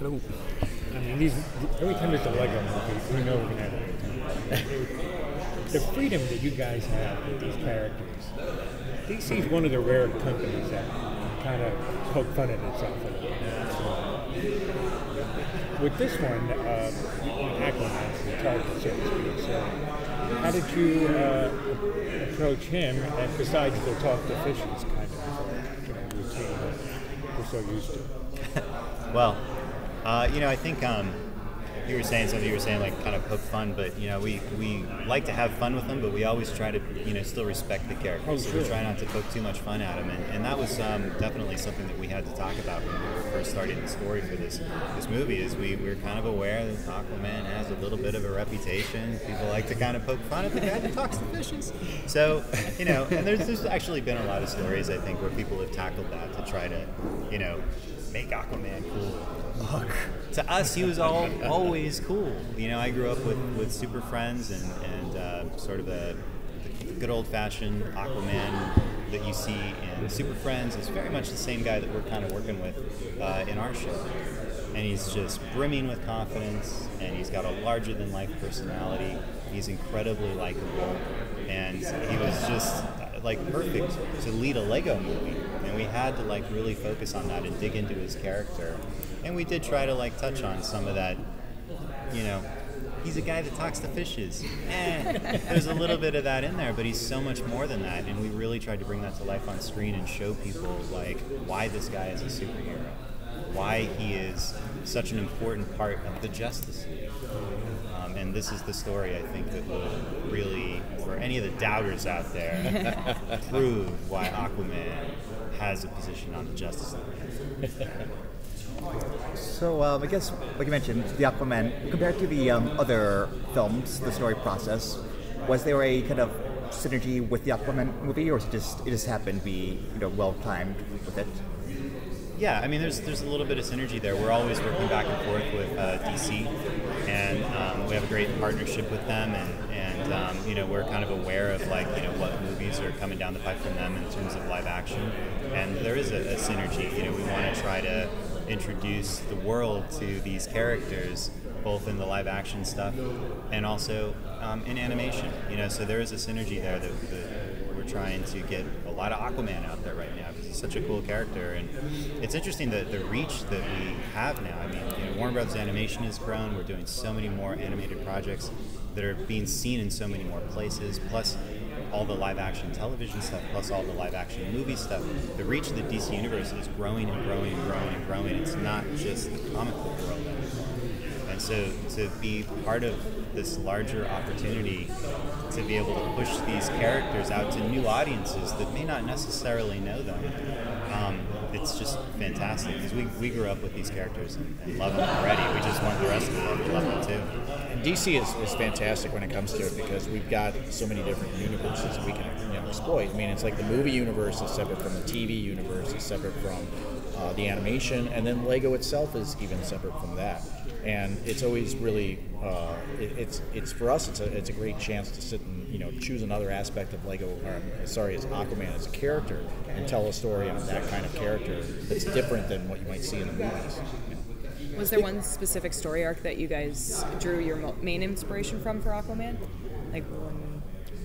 Hello. I mean, every time there's a Lego movie, we know we're going to have a good time. The freedom that you guys have with these characters. DC is one of the rare companies that kind of poke fun at itself a little bit. So, with this one, Aquaman's the target, so to speak. So, how did you approach him? And besides the talk to fishes kind of routine that we're so used to. Well, I think you were saying like kind of poke fun, but we like to have fun with them, but we always try to still respect the characters. So we try not to poke too much fun at them, and that was definitely something that we had to talk about when we were first starting the story for this movie. Is we were kind of aware that Aquaman has a little bit of a reputation. People like to kind of poke fun at the guy that talks to fishes. So and there's actually been a lot of stories I think where people have tackled that to try to make Aquaman cool. Look, to us, he was always cool. I grew up with Super Friends and sort of the good old-fashioned Aquaman that you see in Super Friends is very much the same guy that we're kind of working with in our show. And he's just brimming with confidence, and he's got a larger-than-life personality. He's incredibly likable, and he was just perfect to lead a Lego movie. And we had to really focus on that and dig into his character. And we did try to touch on some of that, he's a guy that talks to fishes. There's a little bit of that in there, but he's so much more than that. And we really tried to bring that to life on screen and show people why this guy is a superhero, why he is such an important part of the Justice League. And this is the story, I think, that will really, for any of the doubters out there, prove why Aquaman has a position on the Justice League. So I guess, like you mentioned, the Aquaman, compared to the other films, the story process, was there a kind of synergy with the Aquaman movie, or it just happened to be well timed with it? Yeah, I mean, there's a little bit of synergy there. We're always working back and forth with DC, and we have a great partnership with them, and we're kind of aware of what movies are coming down the pipe from them in terms of live action, and there is a synergy. We want to try to introduce the world to these characters, both in the live action stuff and also in animation. So there is a synergy there that we're trying to get a lot of Aquaman out there right now because he's such a cool character. And it's interesting the reach that we have now. I mean, Warner Brothers Animation has grown. We're doing so many more animated projects that are being seen in so many more places, plus all the live action television stuff, plus all the live action movie stuff. The reach of the DC universe is growing and growing and growing and growing. It's not just the comic book world anymore. And so to be part of this larger opportunity to be able to push these characters out to new audiences that may not necessarily know them, it's just fantastic because we grew up with these characters and love them already. We just want the rest of the world to love them too. And DC is fantastic when it comes to it because we've got so many different universes we can exploit. I mean, it's like the movie universe is separate from the TV universe, is separate from the animation, and then Lego itself is even separate from that. And it's always really, it's for us, it's a great chance to sit and choose another aspect of as Aquaman as a character and tell a story on that kind of character that's different than what you might see in the movies. Was there one specific story arc that you guys drew your main inspiration from for Aquaman?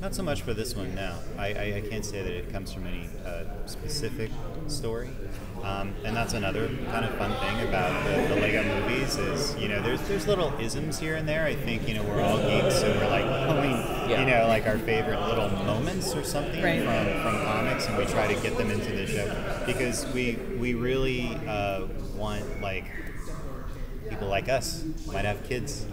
Not so much for this one, no. I can't say that it comes from any specific story. And that's another kind of fun thing about the Lego movies is, there's little isms here and there. I think, we're all geeks, so we're our favorite little moments or something from comics, and we try to get them into the show because we really want, people like us might have kids,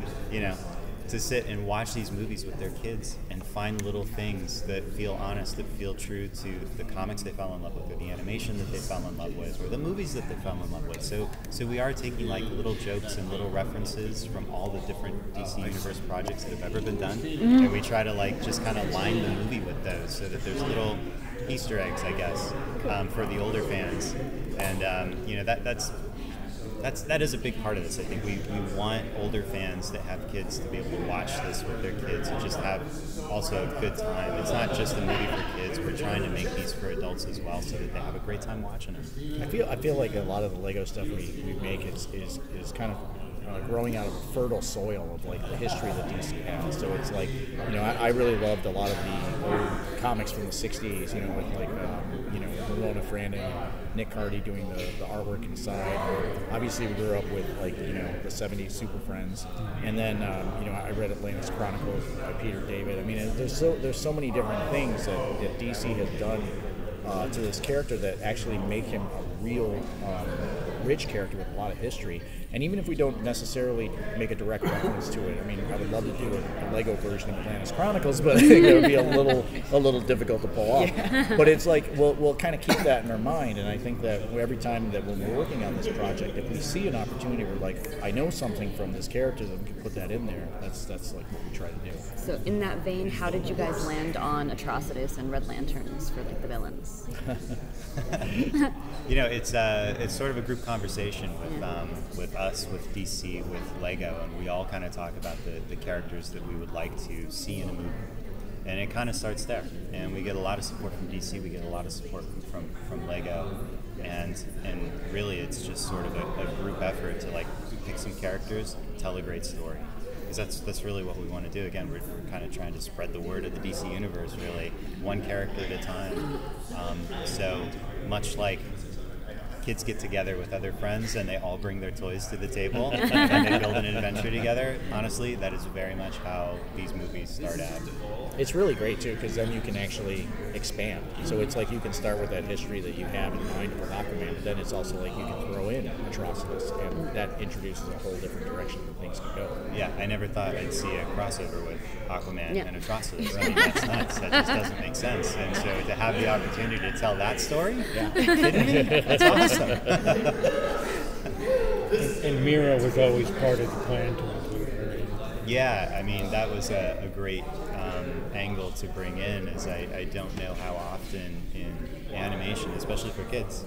to sit and watch these movies with their kids and find little things that feel honest, that feel true to the comics they fell in love with, or the animation that they fell in love with, or the movies that they fell in love with. So we are taking little jokes and little references from all the different DC Universe projects that have ever been done, and we try to just kind of line the movie with those so that there's little Easter eggs, I guess, for the older fans, and that's that is a big part of this. I think we want older fans that have kids to be able to watch this with their kids and just have also a good time. It's not just a movie for kids. We're trying to make these for adults as well, so that they have a great time watching them. I feel like a lot of the Lego stuff we make is kind of growing out of a fertile soil of like the history that DC has. So it's like, you know, I really loved a lot of the old comics from the '60s. You know, with like you know, Ramona Flanding, Nick Cardy doing the artwork inside. Obviously, we grew up with like, you know, the '70s Super Friends, and then you know, I read Atlantis Chronicles by Peter David. I mean, there's so many different things that DC has done to this character that actually make him a real rich character with a lot of history. And even if we don't necessarily make a direct reference to it, I mean, I would love to do a Lego version of Atlantis Chronicles, but I think it would be a little difficult to pull off. Yeah. But it's like we'll kind of keep that in our mind, and I think that every time that when we're working on this project, if we see an opportunity where like I know something from this character, that we can put that in there. That's like what we try to do. So in that vein, how did you guys land on Atrocitus and Red Lanterns for like the villains? You know, it's sort of a group conversation with us, with DC, with Lego, and we all kind of talk about the characters that we would like to see in a movie. And it kind of starts there. And we get a lot of support from DC, we get a lot of support from Lego, and really it's just sort of a group effort to like pick some characters, tell a great story. Because that's really what we want to do. Again, we're kind of trying to spread the word of the DC universe, really, one character at a time. So much like kids get together with other friends and they all bring their toys to the table and they build an adventure together, honestly, that is very much how these movies start out. It's really great too, because then you can actually expand. So it's like you can start with that history that you have in mind with Aquaman, but then it's also like you can throw in Atrocitus, and that introduces a whole different direction that things can go. Yeah, I never thought I'd see a crossover with Aquaman and Atrocitus. I mean, that's nuts. That just doesn't make sense. And so to have the opportunity to tell that story, are you kidding me? That's awesome. And Mira was always part of the plan to include her. Yeah, I mean, that was a great angle to bring in, is I don't know how often in animation, especially for kids,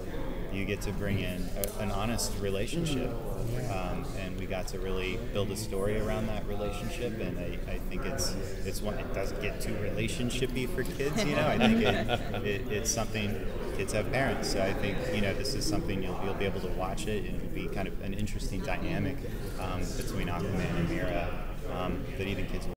you get to bring in an honest relationship. And we got to really build a story around that relationship, and I think it's one, it doesn't get too relationship-y for kids, you know. I think it's something, kids have parents, so I think, you know, this is something you'll be able to watch it, and it'll be kind of an interesting dynamic between Aquaman and Mira that even kids will